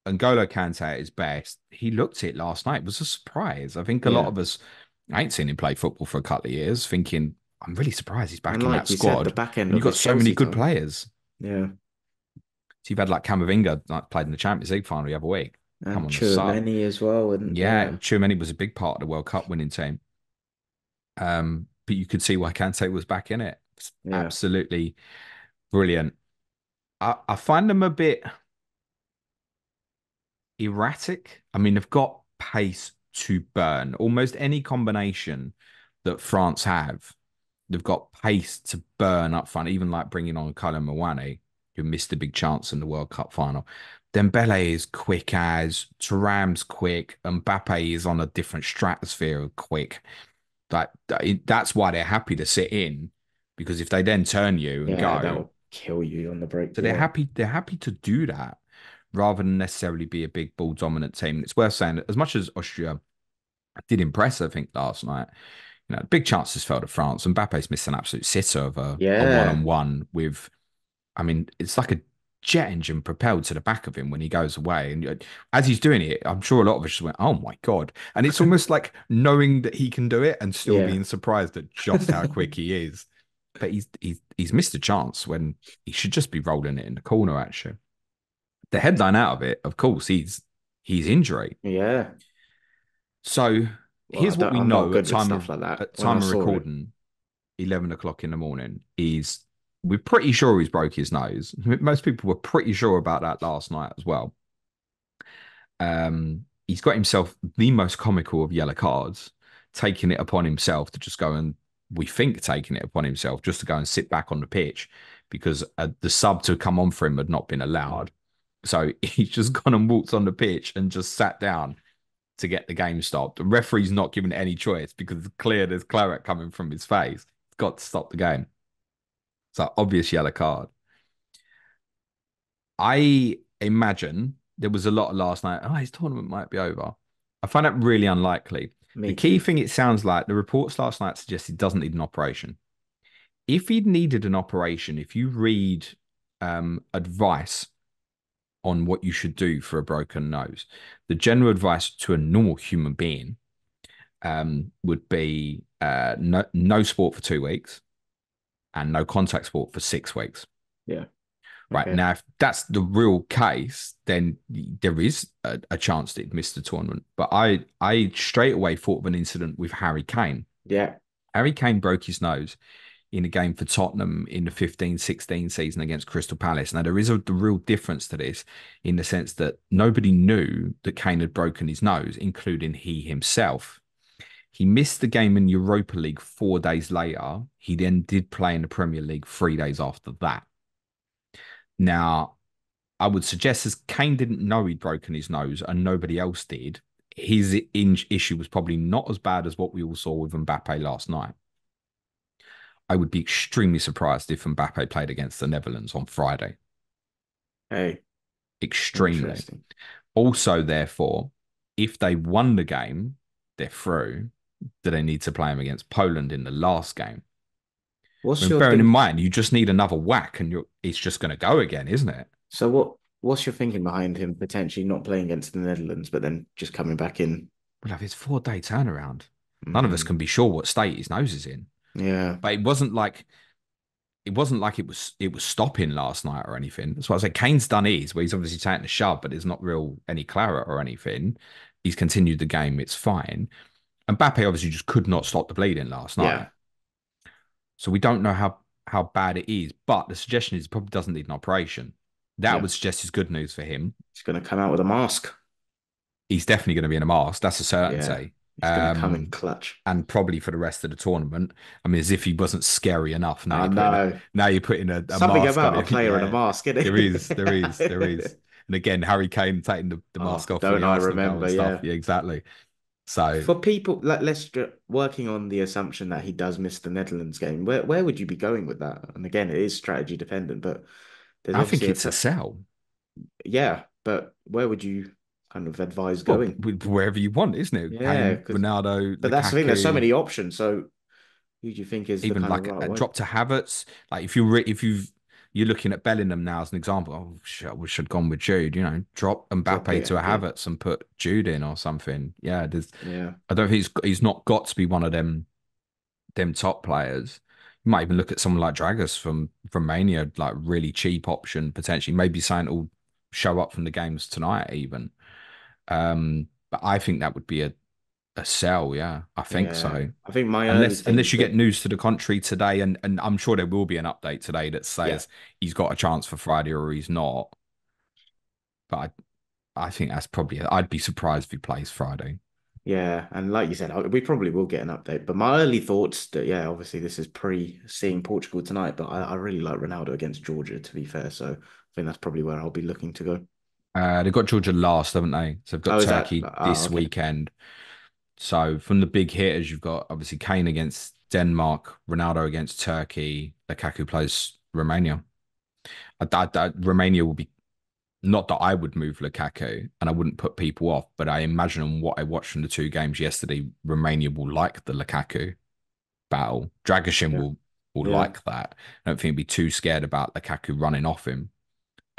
Speaker 1: N'Golo Kante at his best. He looked it last night. It was a surprise. I think a lot
Speaker 2: yeah.
Speaker 1: of us, I ain't seen him play football for a couple of years, thinking, I'm really surprised he's
Speaker 2: And
Speaker 1: back in that
Speaker 2: like you said, the
Speaker 1: squad.
Speaker 2: back end
Speaker 1: And you've
Speaker 2: of
Speaker 1: got
Speaker 2: his
Speaker 1: so many
Speaker 2: Chelsea
Speaker 1: good
Speaker 2: time.
Speaker 1: players.
Speaker 2: Yeah,
Speaker 1: So you've had like Camavinga like, played in the Champions League final the other week, come
Speaker 2: and
Speaker 1: on the sub.
Speaker 2: Chouameni as well. And
Speaker 1: Yeah,
Speaker 2: yeah,
Speaker 1: Tchouameni was a big part of the World Cup winning team. But you could see why Kante was back in it. It's
Speaker 2: yeah.
Speaker 1: absolutely brilliant. I find them a bit erratic. I mean, they've got pace to burn. Almost any combination that France have, they've got pace to burn up front, even like bringing on Kylian Mbappe, who missed a big chance in the World Cup final. Dembele is quick as, Thuram's quick, Mbappe is on a different stratosphere of quick. That's why they're happy to sit in, because if they then turn you and
Speaker 2: Yeah,
Speaker 1: go,
Speaker 2: that'll kill you on the break.
Speaker 1: so they're
Speaker 2: Yeah.
Speaker 1: happy. They're happy to do that rather than necessarily be a big ball dominant team. It's worth saying that as much as Austria did impress, I think last night, big chances fell to France. And Mbappe's missed an absolute sitter of a
Speaker 2: Yeah.
Speaker 1: one-on-one with. I mean, it's like a jet engine propelled to the back of him when he goes away. And as he's doing it, I'm sure a lot of us just went, "Oh my god!" And it's almost like knowing that he can do it and still
Speaker 2: Yeah.
Speaker 1: being surprised at just how quick he is. But he's missed a chance when he should just be rolling it in the corner. Actually, the headline out of it, of course, he's injury.
Speaker 2: Yeah.
Speaker 1: So
Speaker 2: Well,
Speaker 1: here's what we
Speaker 2: I'm not
Speaker 1: know
Speaker 2: good with stuff like that.
Speaker 1: at
Speaker 2: When I
Speaker 1: time of
Speaker 2: saw it,
Speaker 1: recording, 11 o'clock in the morning. Is we're pretty sure he's broke his nose. Most people were pretty sure about that last night as well. He's got himself the most comical of yellow cards, taking it upon himself to just go and we think taking it upon himself just to go and sit back on the pitch because the sub to come on for him had not been allowed. So he's just gone and walked on the pitch and just sat down to get the game stopped. The referee's not given any choice because it's clear there's claret coming from his face. He's got to stop the game. So obvious yellow card. I imagine there was a lot of last night. Oh, his tournament might be over. I find that really unlikely. The
Speaker 2: me
Speaker 1: key
Speaker 2: too.
Speaker 1: thing it sounds like the reports last night suggest he doesn't need an operation. If he'd needed an operation, if you read advice on what you should do for a broken nose, the general advice to a normal human being would be no sport for 2 weeks and no contact sport for 6 weeks.
Speaker 2: Yeah.
Speaker 1: Right
Speaker 2: Okay.
Speaker 1: now, if that's the real case, then there is a chance that he'd miss the tournament. But I straight away thought of an incident with Harry Kane.
Speaker 2: Yeah.
Speaker 1: Harry Kane broke his nose in a game for Tottenham in the 15-16 season against Crystal Palace. Now, there is the real difference to this in the sense that nobody knew that Kane had broken his nose, including he himself. He missed the game in Europa League 4 days later. He then did play in the Premier League 3 days after that. Now, I would suggest as Kane didn't know he'd broken his nose and nobody else did, his issue was probably not as bad as what we all saw with Mbappe last night. I would be extremely surprised if Mbappe played against the Netherlands on Friday.
Speaker 2: Hey,
Speaker 1: Extremely.
Speaker 2: interesting.
Speaker 1: Also, therefore, if they won the game, they're through. Do they need to play him against Poland in the last game? I
Speaker 2: What's
Speaker 1: mean,
Speaker 2: your
Speaker 1: bearing in
Speaker 2: think?
Speaker 1: mind, you just need another whack and it's just going to go again, isn't it?
Speaker 2: So what's your thinking behind him potentially not playing against the Netherlands, but then just coming back in?
Speaker 1: We'll have his 4 day turnaround. None of us
Speaker 2: Mm,
Speaker 1: can be sure what state his nose is in.
Speaker 2: yeah.
Speaker 1: But it wasn't like it was stopping last night or anything. That's why I say Kane's done his, where he's obviously taken a shove, but there's not real any claret or anything. He's continued the game, it's fine. And Mbappe obviously just could not stop the bleeding last night.
Speaker 2: Yeah.
Speaker 1: So we don't know how bad it is. But the suggestion is he probably doesn't need an operation. That
Speaker 2: Yeah,
Speaker 1: would suggest is good news for him.
Speaker 2: he's going to come out with a mask.
Speaker 1: He's definitely going to be in a mask. That's a
Speaker 2: Yeah,
Speaker 1: certainty.
Speaker 2: he's going to come in clutch.
Speaker 1: And probably for the rest of the tournament. I mean, as if he wasn't scary enough.
Speaker 2: I know.
Speaker 1: Now you're putting a
Speaker 2: Something
Speaker 1: mask on
Speaker 2: about a
Speaker 1: him.
Speaker 2: player in a
Speaker 1: Yeah,
Speaker 2: mask, isn't
Speaker 1: there is.
Speaker 2: it?
Speaker 1: And again, Harry Kane taking the
Speaker 2: Oh,
Speaker 1: mask off for
Speaker 2: don't
Speaker 1: the
Speaker 2: I
Speaker 1: Arsenal goal
Speaker 2: remember?
Speaker 1: and stuff.
Speaker 2: Yeah.
Speaker 1: Yeah, exactly. So
Speaker 2: For people like working on the assumption that he does miss the Netherlands game, where would you be going with that? And again, it is strategy dependent, but there's
Speaker 1: I think
Speaker 2: obviously
Speaker 1: it's a sell.
Speaker 2: yeah, but where would you kind of advise
Speaker 1: Well,
Speaker 2: going?
Speaker 1: wherever you want, isn't it?
Speaker 2: Yeah,
Speaker 1: Kane,
Speaker 2: because
Speaker 1: Ronaldo,
Speaker 2: but that's the thing. There's so
Speaker 1: Lukaku,
Speaker 2: many options. So who do you think is the
Speaker 1: even
Speaker 2: kind of
Speaker 1: like
Speaker 2: right
Speaker 1: a
Speaker 2: way?
Speaker 1: drop to Havertz. Like if you're looking at Bellingham now as an example. Oh shit, we should have gone with Jude. You know, drop
Speaker 2: Drop
Speaker 1: Mbappe
Speaker 2: it
Speaker 1: to a
Speaker 2: again.
Speaker 1: Havertz and put Jude in or something. Yeah,
Speaker 2: Yeah,
Speaker 1: I don't think he's not got to be one of them top players. You might even look at someone like Dragus from Romania, like really cheap option potentially. Maybe something will show up from the games tonight even. But I think that would be a sell. Yeah, I think
Speaker 2: yeah.
Speaker 1: so.
Speaker 2: I think my early
Speaker 1: Unless
Speaker 2: thing
Speaker 1: you get
Speaker 2: that
Speaker 1: news to the contrary today, and I'm sure there will be an update today that
Speaker 2: yeah.
Speaker 1: says he's got a chance for Friday or he's not. But I think that's probably. I'd be surprised if he plays Friday.
Speaker 2: Yeah, and like you said, we probably will get an update. But my early thoughts that yeah, obviously this is pre seeing Portugal tonight, but I really like Ronaldo against Georgia to be fair. So I think that's probably where I'll be looking to go.
Speaker 1: They've got Georgia last, haven't they? So they've got
Speaker 2: Oh, is that?
Speaker 1: Turkey
Speaker 2: Oh,
Speaker 1: this
Speaker 2: okay.
Speaker 1: weekend. So from the big hitters, you've got obviously Kane against Denmark, Ronaldo against Turkey, Lukaku plays Romania. Romania will be not that I would move Lukaku and I wouldn't put people off, but I imagine on what I watched from the two games yesterday, Romania will like the Lukaku battle. Dragishin
Speaker 2: Yeah,
Speaker 1: will
Speaker 2: yeah,
Speaker 1: like that. I don't think he'd be too scared about Lukaku running off him.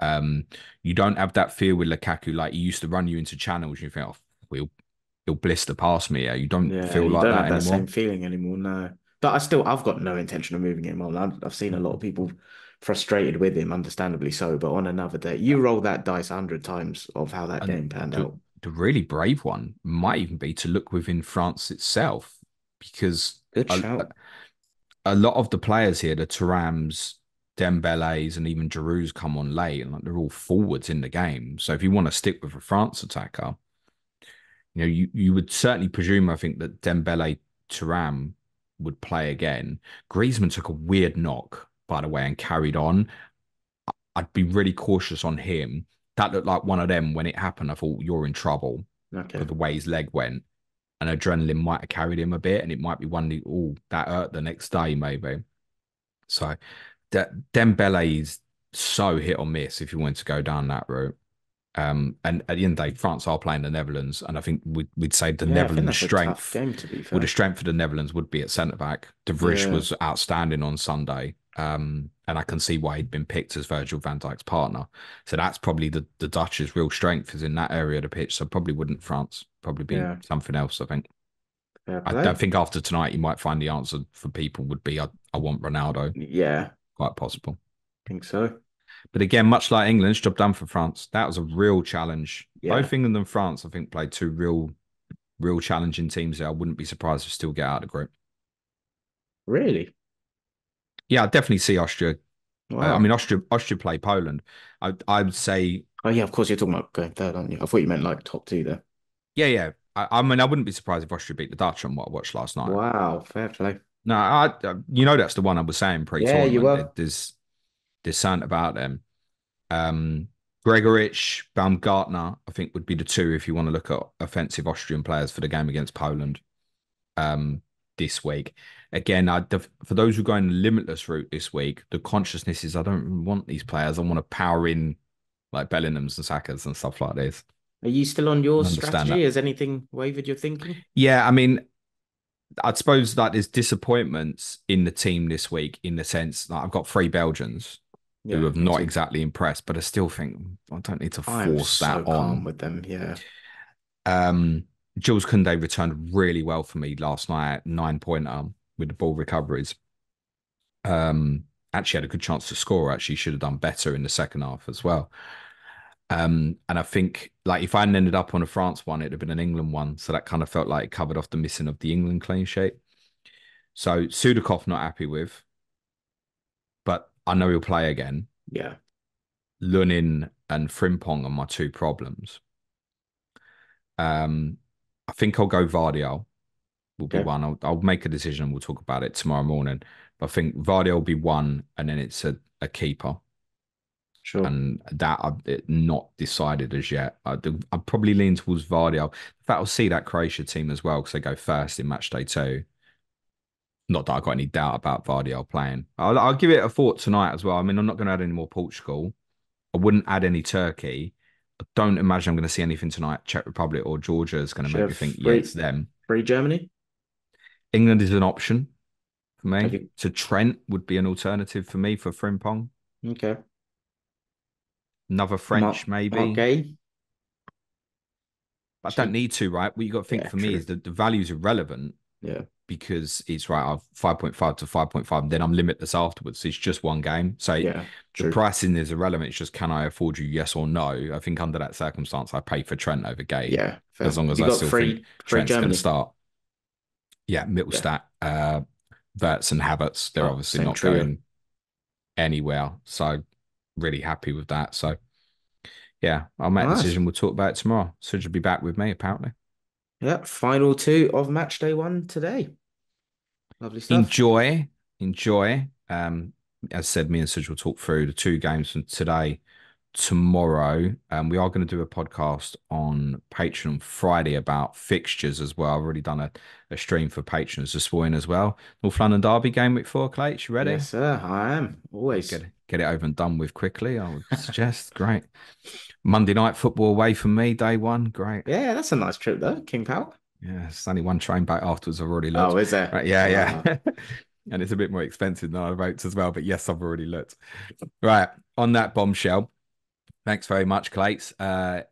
Speaker 1: Um, you don't have that fear with Lukaku like he used to run you into channels. And you think, oh, he'll blister past me. Yeah, you don't
Speaker 2: yeah.
Speaker 1: feel
Speaker 2: You
Speaker 1: like
Speaker 2: don't
Speaker 1: that
Speaker 2: have that same
Speaker 1: anymore.
Speaker 2: feeling anymore, no. But I've got no intention of moving him on. I've seen a lot of people frustrated with him, understandably so. But on another day, you roll that dice 100 times of how that
Speaker 1: And
Speaker 2: game panned out.
Speaker 1: the really brave one might even be to look within France itself, because
Speaker 2: Good
Speaker 1: a,
Speaker 2: shout.
Speaker 1: a lot of the players here, the Turams, Dembele's, and even Giroud's come on late, and like they're all forwards in the game. So if you want to stick with a France attacker, you would certainly presume, I think, that Dembele, Thuram would play again. Griezmann took a weird knock, by the way, and carried on. I'd be really cautious on him. That looked like one of them when it happened. I thought you're in trouble
Speaker 2: Okay.
Speaker 1: because the way his leg went, and adrenaline might have carried him a bit, and it might be one that hurt the next day maybe. So Dembele is so hit or miss if you want to go down that route. And at the end of the day, France are playing the Netherlands, and I think we'd say the
Speaker 2: Yeah, I think
Speaker 1: Netherlands'
Speaker 2: that's a tough
Speaker 1: strength,
Speaker 2: game to be
Speaker 1: well, the
Speaker 2: fair.
Speaker 1: strength of the Netherlands would be at centre back. De Vrij
Speaker 2: Yeah,
Speaker 1: was outstanding on Sunday, and I can see why he'd been picked as Virgil van Dijk's partner. So that's probably the Dutch's real strength is in that area of the pitch. So probably wouldn't France, probably be
Speaker 2: yeah.
Speaker 1: something else. I think.
Speaker 2: Fair
Speaker 1: I
Speaker 2: play.
Speaker 1: don't think after tonight you might find the answer for people would be I want Ronaldo,
Speaker 2: Yeah,
Speaker 1: quite possible.
Speaker 2: I think so.
Speaker 1: But again, much like England's job done for France, that was a real challenge.
Speaker 2: Yeah.
Speaker 1: Both England and France, I think, played two real challenging teams there. I wouldn't be surprised if still get out of the group.
Speaker 2: Really?
Speaker 1: Yeah, I definitely see Austria. I
Speaker 2: Wow.
Speaker 1: mean, Austria play Poland. I would say,
Speaker 2: Oh yeah, of course you're talking about going third, aren't you? I thought you meant like top two there.
Speaker 1: yeah, yeah. I mean, I wouldn't be surprised if Austria beat the Dutch on what I watched last night.
Speaker 2: Wow, fair play.
Speaker 1: No, that's the one I was saying
Speaker 2: Yeah, you
Speaker 1: pre-tournament.
Speaker 2: were.
Speaker 1: There's something about them. Um, Gregorich, Baumgartner, I think would be the two if you want to look at offensive Austrian players for the game against Poland um, this week. Again, for those who are going the limitless route this week, the consciousness is I don't want these players. I want to power in like Bellingham's and Saka's and stuff like this.
Speaker 2: Are you still on your
Speaker 1: I understand
Speaker 2: strategy?
Speaker 1: that.
Speaker 2: Has anything wavered your thinking?
Speaker 1: Yeah, I mean, I suppose that there's disappointments in the team this week in the sense that I've got three Belgians who
Speaker 2: Yeah,
Speaker 1: have
Speaker 2: me
Speaker 1: not
Speaker 2: too.
Speaker 1: exactly impressed, but I still think I don't need to
Speaker 2: I am
Speaker 1: force that
Speaker 2: so calm
Speaker 1: on.
Speaker 2: with them. Yeah.
Speaker 1: Um, Jules Koundé returned really well for me last night, 9-pointer with the ball recoveries. Actually had a good chance to score. Actually, should have done better in the second half as well. And I think like if I hadn't ended up on a France one, it'd have been an England one. So that kind of felt like it covered off the missing of the England clean sheet. So Sudakov not happy with. I know he'll play again.
Speaker 2: Yeah.
Speaker 1: Lunin and Frimpong are my two problems. Um, I think I'll go Vardiol will be
Speaker 2: Okay.
Speaker 1: one. I'll make a decision and we'll talk about it tomorrow morning. But I think Vardiol will be one, and then it's a keeper.
Speaker 2: Sure.
Speaker 1: And that I've not decided as yet. I'd probably lean towards Vardiol. In fact, I'll see that Croatia team as well because they go first in match day two. Not that I've got any doubt about Vardiol playing. I'll give it a thought tonight as well. I mean, I'm not going to add any more Portugal. I wouldn't add any Turkey. I don't imagine I'm going to see anything tonight. Czech Republic or Georgia is going to
Speaker 2: Should
Speaker 1: make
Speaker 2: have
Speaker 1: me think, yeah, it's them.
Speaker 2: free Germany.
Speaker 1: England is an option for
Speaker 2: Have
Speaker 1: me.
Speaker 2: you?
Speaker 1: So Trent would be an alternative for me for Frimpong.
Speaker 2: Okay.
Speaker 1: Another French,
Speaker 2: Mark
Speaker 1: maybe.
Speaker 2: Gay.
Speaker 1: But I don't
Speaker 2: Cheap.
Speaker 1: need to, right? What you got to think
Speaker 2: Yeah,
Speaker 1: for me is
Speaker 2: true.
Speaker 1: that the value's irrelevant
Speaker 2: Yeah.
Speaker 1: because it's right. I've 5.5 to 5.5, then I'm limitless afterwards. It's just one game. So
Speaker 2: Yeah,
Speaker 1: the
Speaker 2: true.
Speaker 1: pricing is irrelevant. It's just can I afford you, yes or no? I think under that circumstance, I pay for Trent over Gay
Speaker 2: Yeah,
Speaker 1: as
Speaker 2: fair.
Speaker 1: long
Speaker 2: Have
Speaker 1: as
Speaker 2: you
Speaker 1: I
Speaker 2: got
Speaker 1: still think
Speaker 2: free
Speaker 1: Trent's going to
Speaker 2: Germany?
Speaker 1: start. Yeah,
Speaker 2: Yeah.
Speaker 1: Mittelstadt, Wirtz and Havertz, they're
Speaker 2: Oh,
Speaker 1: obviously
Speaker 2: same
Speaker 1: not
Speaker 2: trio.
Speaker 1: going anywhere. So really happy with that. So yeah, I'll make a
Speaker 2: Nice.
Speaker 1: decision. We'll talk about it tomorrow. Suj will be back with me, apparently.
Speaker 2: Yeah, final two of match day one today. Lovely stuff.
Speaker 1: Enjoy, enjoy. As I said, me and Suj will talk through the two games from today, tomorrow. We are going to do a podcast on Patreon on Friday about fixtures as well. I've already done a stream for patrons this morning as well. North London Derby game week 4, Clates. You ready?
Speaker 2: Yes, sir. I am
Speaker 1: Yeah,
Speaker 2: always.
Speaker 1: get it over and done with quickly. I would suggest. Great. Monday night football away from me, day one. Great.
Speaker 2: Yeah, that's a nice trip though, King Power.
Speaker 1: Yeah, it's only one train back afterwards. I've already looked.
Speaker 2: Oh, is there?
Speaker 1: Right, yeah, yeah. And it's a bit more expensive than I wrote as well. But yes, I've already looked. Right. On that bombshell, thanks very much, Clates.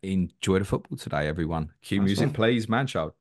Speaker 1: Enjoy the football today, everyone. Cue
Speaker 2: Nice
Speaker 1: music,
Speaker 2: one.
Speaker 1: please, man child.